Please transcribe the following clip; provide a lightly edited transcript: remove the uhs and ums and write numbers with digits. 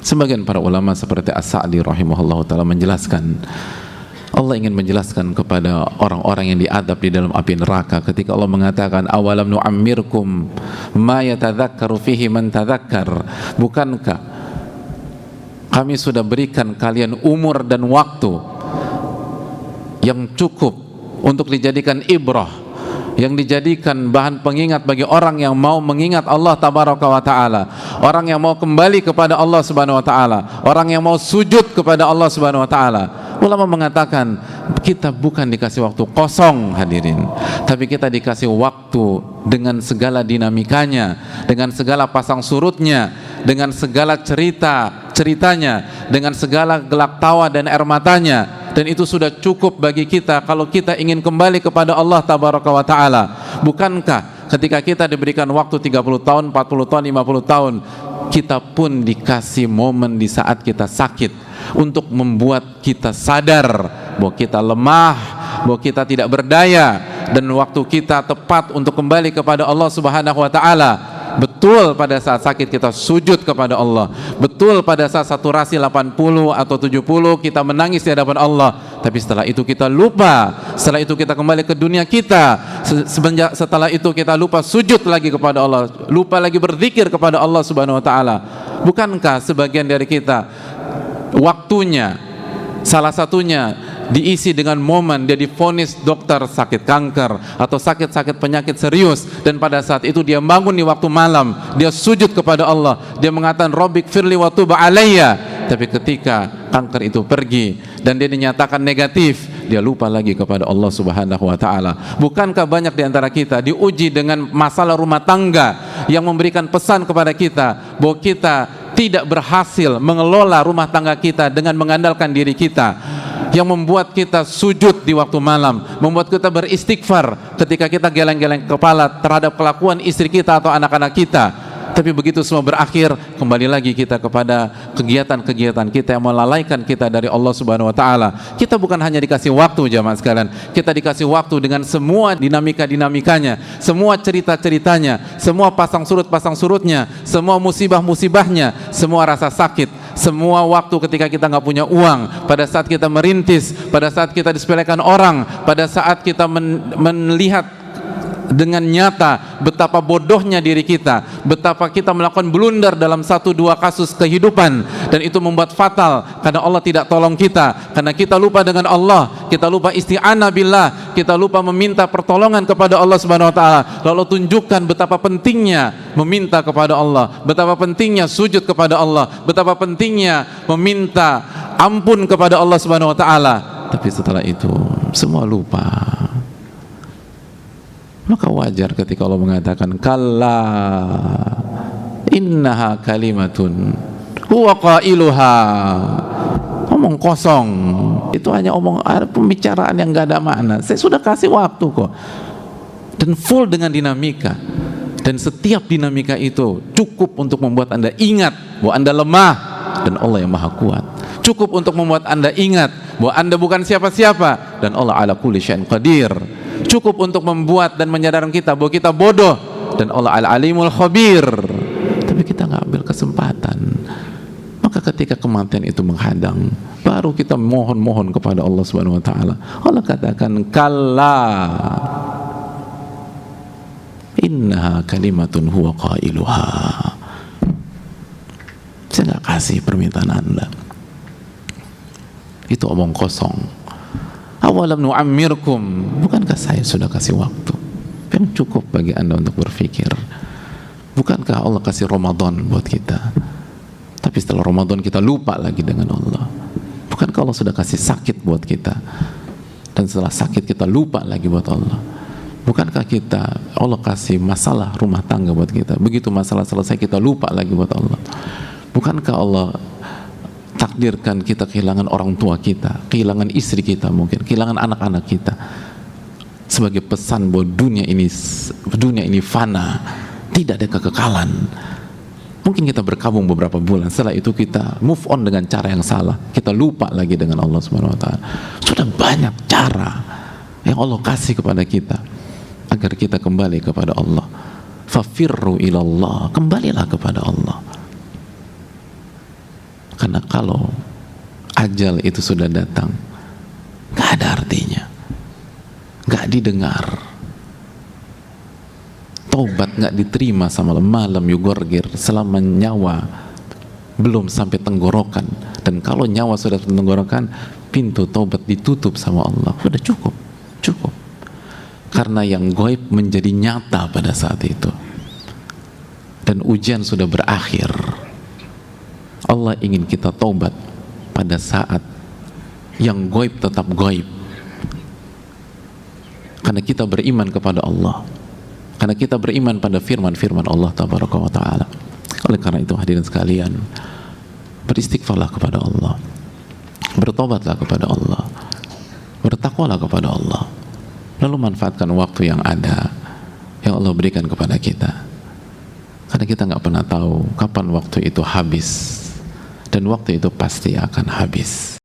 Sebagian para ulama seperti As-Sa'di rahimahullah ta'ala menjelaskan, Allah ingin menjelaskan kepada orang-orang yang diadab di dalam api neraka ketika Allah mengatakan awalam nu'ammirkum ma yatadzakkaru fihi man tadzakkar, bukankah kami sudah berikan kalian umur dan waktu yang cukup untuk dijadikan ibrah, yang dijadikan bahan pengingat bagi orang yang mau mengingat Allah tabaraka wa ta'ala, orang yang mau kembali kepada Allah subhanahu wa ta'ala, orang yang mau sujud kepada Allah subhanahu wa ta'ala. Ulama mengatakan kita bukan dikasih waktu kosong hadirin, tapi kita dikasih waktu dengan segala dinamikanya, dengan segala pasang surutnya, dengan segala ceritanya, dengan segala gelak tawa dan air matanya. Dan itu sudah cukup bagi kita kalau kita ingin kembali kepada Allah tabaraka wa ta'ala. Bukankah ketika kita diberikan waktu 30 tahun, 40 tahun, 50 tahun, kita pun dikasih momen di saat kita sakit untuk membuat kita sadar bahwa kita lemah, bahwa kita tidak berdaya, dan waktu kita tepat untuk kembali kepada Allah subhanahu wa ta'ala. Betul pada saat sakit kita sujud kepada Allah, betul pada saat saturasi 80 atau 70 kita menangis di hadapan Allah, tapi setelah itu kita lupa, setelah itu kita kembali ke dunia kita, setelah itu kita lupa sujud lagi kepada Allah, lupa lagi berzikir kepada Allah subhanahu wa ta'ala. Bukankah sebagian dari kita waktunya salah satunya diisi dengan momen dia divonis dokter sakit kanker atau sakit-sakit penyakit serius, dan pada saat itu dia bangun di waktu malam, dia sujud kepada Allah, dia mengatakan Rabbik firli wa tub alayya. Tapi ketika kanker itu pergi dan dia dinyatakan negatif, dia lupa lagi kepada Allah subhanahu wa ta'ala. Bukankah banyak di antara kita diuji dengan masalah rumah tangga yang memberikan pesan kepada kita bahwa kita tidak berhasil mengelola rumah tangga kita dengan mengandalkan diri kita, yang membuat kita sujud di waktu malam, membuat kita beristighfar ketika kita geleng-geleng kepala terhadap kelakuan istri kita atau anak-anak kita. Tapi begitu semua berakhir, kembali lagi kita kepada kegiatan-kegiatan kita yang melalaikan kita dari Allah subhanahu wa ta'ala. Kita bukan hanya dikasih waktu jamaah sekalian, kita dikasih waktu dengan semua dinamika-dinamikanya, semua cerita-ceritanya, semua pasang surut-pasang-surutnya, semua musibah-musibahnya, semua rasa sakit, semua waktu ketika kita nggak punya uang, pada saat kita merintis, pada saat kita disepelekan orang, pada saat kita melihat dengan nyata betapa bodohnya diri kita, betapa kita melakukan blunder dalam 1-2 kasus kehidupan, dan itu membuat fatal karena Allah tidak tolong kita, karena kita lupa dengan Allah, kita lupa isti'anah billah, kita lupa meminta pertolongan kepada Allah subhanahu wa ta'ala. Lalu tunjukkan betapa pentingnya meminta kepada Allah, betapa pentingnya sujud kepada Allah, betapa pentingnya meminta ampun kepada Allah subhanahu wa ta'ala. Tapi setelah itu semua lupa. Maka wajar ketika Allah mengatakan kalla innaha kalimatun huwa qailuha, omong kosong, itu hanya pembicaraan yang gak ada makna. Saya sudah kasih waktu kok, dan full dengan dinamika, dan setiap dinamika itu cukup untuk membuat Anda ingat bahwa Anda lemah dan Allah yang maha kuat, cukup untuk membuat Anda ingat bahwa Anda bukan siapa-siapa dan Allah ala kulli syai'in qadir, cukup untuk membuat dan menyadarkan kita bahwa kita bodoh dan Allah al-alimul khabir. Tapi kita nggak ambil kesempatan. Maka ketika kematian itu menghadang, baru kita mohon kepada Allah subhanahu wa ta'ala. Allah katakan kalla innaha kalimatun huwa qailuha. Saya nggak kasih permintaan Anda, itu omong kosong. Awalam nu'ammirkum, bukankah saya sudah kasih waktu yang cukup bagi Anda untuk berpikir? Bukankah Allah kasih Ramadan buat kita, tapi setelah Ramadan kita lupa lagi dengan Allah? Bukankah Allah sudah kasih sakit buat kita, dan setelah sakit kita lupa lagi buat Allah? Bukankah Allah kasih masalah rumah tangga buat kita, begitu masalah selesai kita lupa lagi buat Allah? Bukankah Allah takdirkan kita kehilangan orang tua kita, kehilangan istri kita, mungkin kehilangan anak-anak kita, sebagai pesan bahwa dunia ini fana, tidak ada kekekalan. Mungkin kita berkabung beberapa bulan, setelah itu kita move on dengan cara yang salah, kita lupa lagi dengan Allah subhanahu wa ta'ala. Sudah banyak cara yang Allah kasih kepada kita agar kita kembali kepada Allah. Fafirru ilallah, kembalilah kepada Allah. Karena kalau ajal itu sudah datang, gak ada artinya, gak didengar, taubat gak diterima sama malam yugorgir selama nyawa belum sampai tenggorokan. Dan kalau nyawa sudah tenggorokan, pintu taubat ditutup sama Allah. Sudah cukup karena yang gaib menjadi nyata pada saat itu dan ujian sudah berakhir. Allah ingin kita taubat pada saat yang gaib tetap gaib, karena kita beriman kepada Allah, karena kita beriman pada firman-firman Allah tabaraka wa ta'ala. Oleh karena itu hadirin sekalian, beristighfarlah kepada Allah, bertobatlah kepada Allah, bertakwalah kepada Allah, lalu manfaatkan waktu yang ada yang Allah berikan kepada kita, karena kita nggak pernah tahu kapan waktu itu habis, dan waktu itu pasti akan habis.